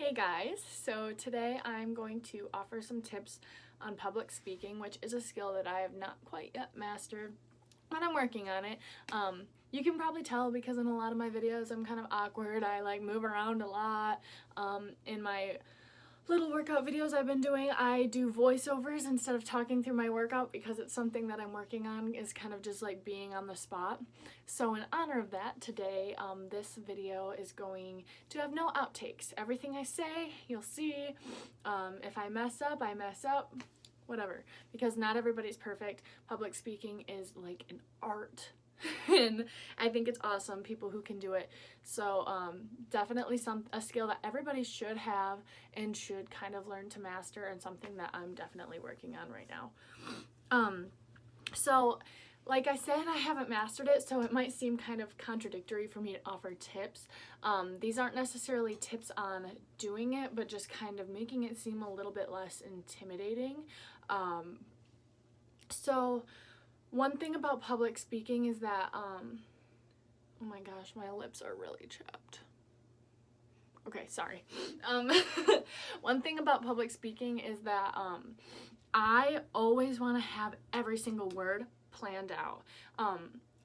Hey guys, so today I'm going to offer some tips on public speaking, which is a skill that I have not quite yet mastered, but I'm working on it. You can probably tell because in a lot of my videos I'm kind of awkward. I like move around a lot. In my little workout videos I've been doing, I do voiceovers instead of talking through my workout because it's something that I'm working on, is kind of just like being on the spot. So in honor of that, today this video is going to have no outtakes. Everything I say, you'll see. If I mess up, I mess up. Whatever. Because not everybody's perfect. Public speaking is like an art. And I think it's awesome, people who can do it. So definitely a skill that everybody should have and should kind of learn to master, and something that I'm definitely working on right now. So like I said, I haven't mastered it, so it might seem kind of contradictory for me to offer tips. These aren't necessarily tips on doing it, but just kind of making it seem a little bit less intimidating. So one thing about public speaking is that, oh my gosh, my lips are really chapped. Okay, sorry. One thing about public speaking is that I always want to have every single word planned out.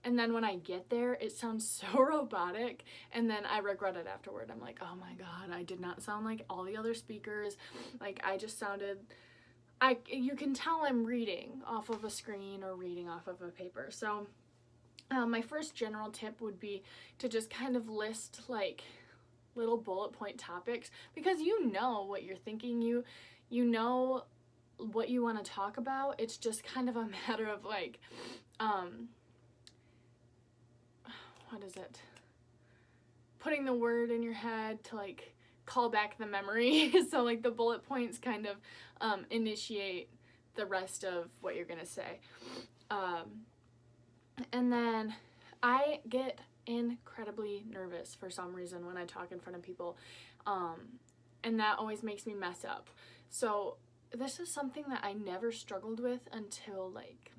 And then when I get there, it sounds so robotic, and then I regret it afterward. I'm like, oh my god, I did not sound like all the other speakers. Like, I just sounded... you can tell I'm reading off of a screen or reading off of a paper. So my first general tip would be to just kind of list like little bullet point topics, because you know what you're thinking, you know what you want to talk about. It's just kind of a matter of like what is it, putting the word in your head to like call back the memory. So like the bullet points kind of initiate the rest of what you're gonna say. And then I get incredibly nervous for some reason when I talk in front of people, and that always makes me mess up. So this is something that I never struggled with until like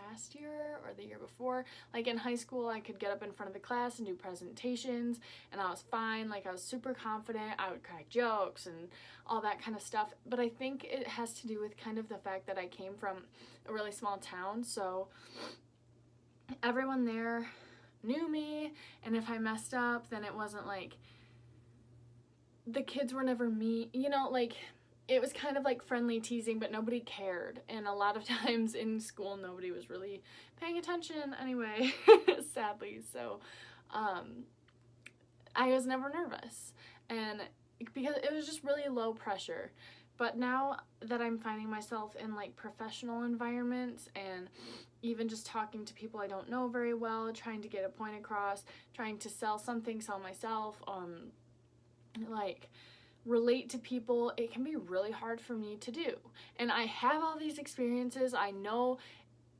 last year or the year before. Like in high school, I could get up in front of the class and do presentations, and I was fine. Like, I was super confident. I would crack jokes and all that kind of stuff. But I think it has to do with kind of the fact that I came from a really small town, so everyone there knew me, and if I messed up, then it wasn't like the kids were never mean, you know, like it was kind of like friendly teasing, but nobody cared. And a lot of times in school, nobody was really paying attention anyway, sadly. So I was never nervous, and because it was just really low pressure. But now that I'm finding myself in like professional environments, and even just talking to people I don't know very well, trying to get a point across, trying to sell something, sell myself, like relate to people, it can be really hard for me to do. And I have all these experiences. I know,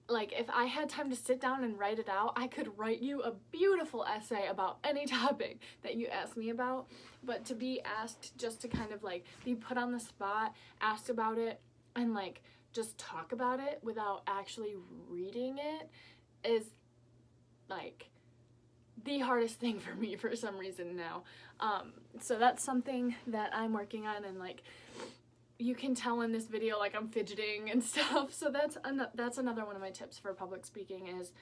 like, if I had time to sit down and write it out, I could write you a beautiful essay about any topic that you ask me about. But to be asked just to kind of like be put on the spot, asked about it, and like just talk about it without actually reading it is like the hardest thing for me for some reason now. So that's something that I'm working on, and like you can tell in this video, like I'm fidgeting and stuff. So that's another one of my tips for public speaking is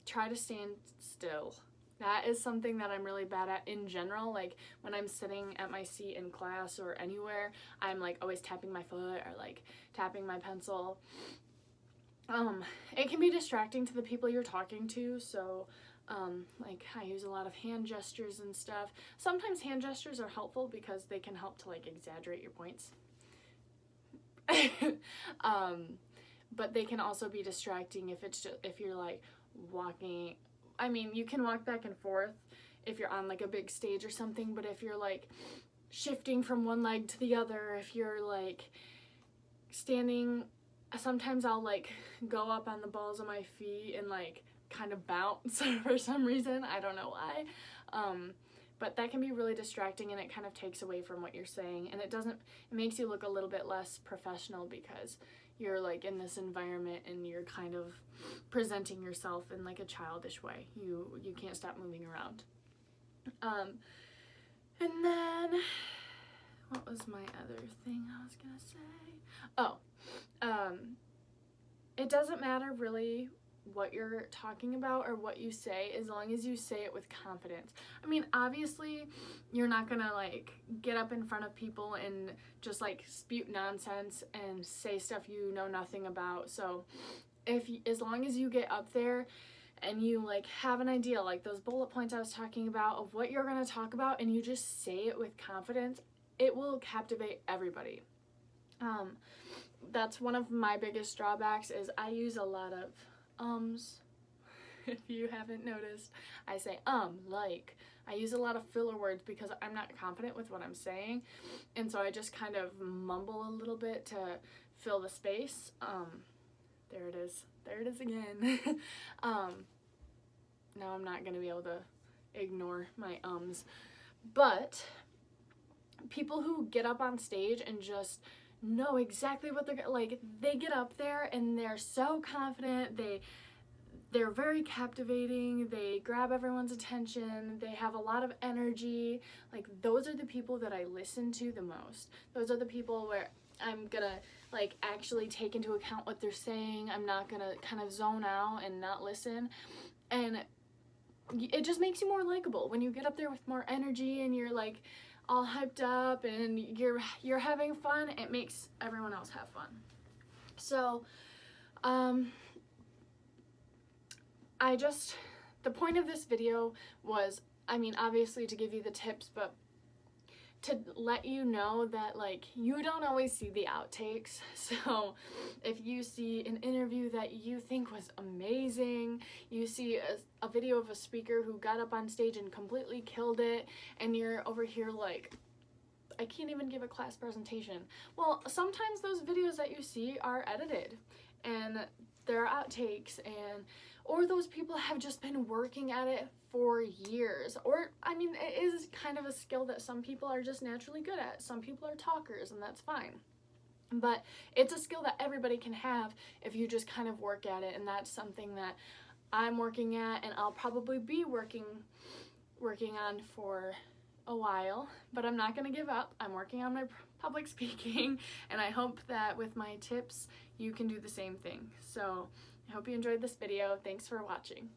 try to stand still. That is something that I'm really bad at in general. Like when I'm sitting at my seat in class or anywhere, I'm like always tapping my foot or like tapping my pencil. It can be distracting to the people you're talking to, so like I use a lot of hand gestures and stuff. Sometimes hand gestures are helpful because they can help to like exaggerate your points. But they can also be distracting if you're like walking. I mean, you can walk back and forth if you're on like a big stage or something, but if you're like shifting from one leg to the other, if you're like standing, sometimes I'll like go up on the balls of my feet and like kind of bounce for some reason. I don't know why. But that can be really distracting, and it kind of takes away from what you're saying, and it makes you look a little bit less professional because you're like in this environment and you're kind of presenting yourself in like a childish way. You can't stop moving around. And then was my other thing I was gonna say? Oh, it doesn't matter really what you're talking about or what you say, as long as you say it with confidence. I mean, obviously, you're not gonna like get up in front of people and just like spew nonsense and say stuff you know nothing about. So as long as you get up there and you like have an idea, like those bullet points I was talking about of what you're gonna talk about, and you just say it with confidence, it will captivate everybody. That's one of my biggest drawbacks, is I use a lot of ums. If you haven't noticed, I say like. I use a lot of filler words because I'm not confident with what I'm saying, and so I just kind of mumble a little bit to fill the space. There it is again. Now I'm not gonna be able to ignore my ums. But people who get up on stage and just know exactly what they're like, they get up there and they're so confident, they're very captivating, they grab everyone's attention, they have a lot of energy. Like, those are the people that I listen to the most. Those are the people where I'm gonna like actually take into account what they're saying. I'm not gonna kind of zone out and not listen. And it just makes you more likable when you get up there with more energy and you're like all hyped up and you're having fun. It makes everyone else have fun. So the point of this video was, I mean, obviously to give you the tips, but to let you know that like you don't always see the outtakes. So if you see an interview that you think was amazing, you see a video of a speaker who got up on stage and completely killed it, and you're over here like, I can't even give a class presentation. Well, sometimes those videos that you see are edited and there are outtakes, or those people have just been working at it for years. Or, I mean, it is kind of a skill that some people are just naturally good at. Some people are talkers, and that's fine. But it's a skill that everybody can have if you just kind of work at it, and that's something that I'm working at, and I'll probably be working on for a while, but I'm not gonna give up. I'm working on my public speaking, and I hope that with my tips, you can do the same thing. So I hope you enjoyed this video. Thanks for watching.